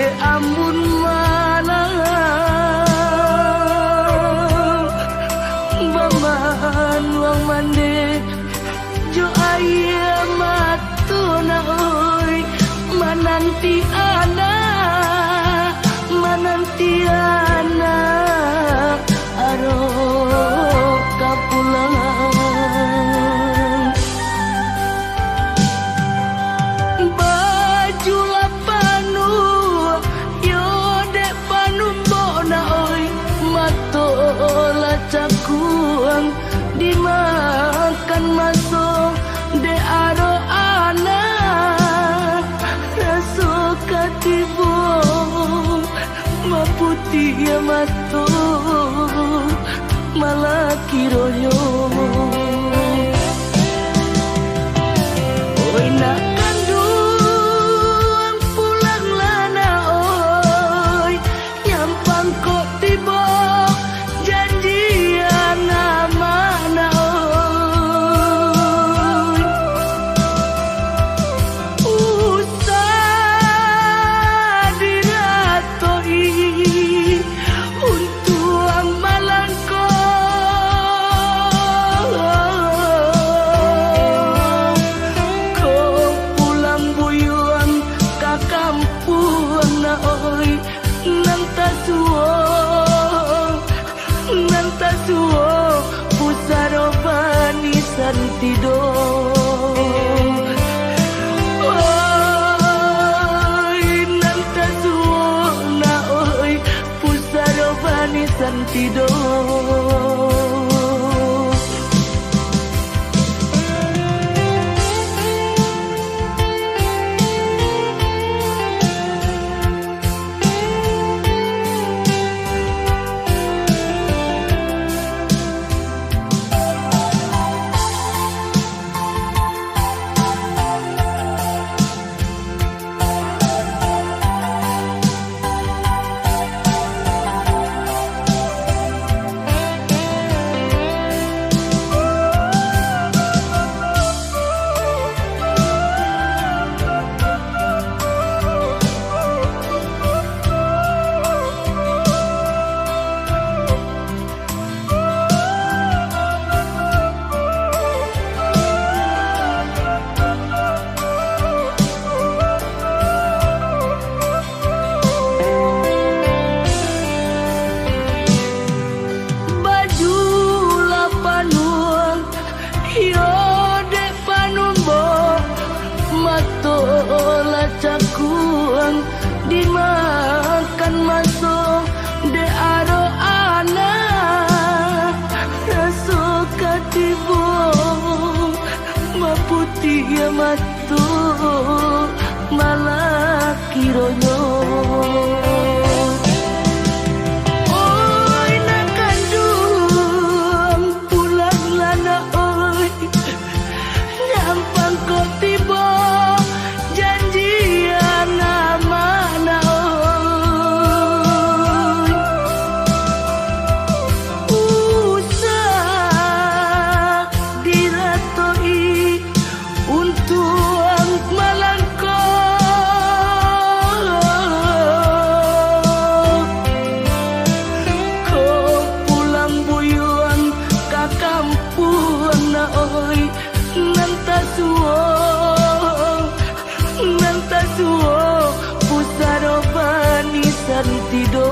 de amun malam baman wang mande jo aya matuna oi mananti ana aro kapulang baju lapanu yo dek panu bona oi matola cakuang dimakan masuk de aro ana raso katibo maputi ya mato malah kiroyo oi nak kandung pulang lana oi nyampang kok tiba janjian mana oi usah diratoi untuk amalan kau pulang buyuan ka kampung na oi nanta suo pusaro bani santido oi nanta suo na oi pusaro bani santido matola cakuang dimakan masuk de aro ana raso katibo maputi ya matu malah kiroyo oi nak kandung pulang lana oi nyampang kok tiba nanta suo pusaro bani santido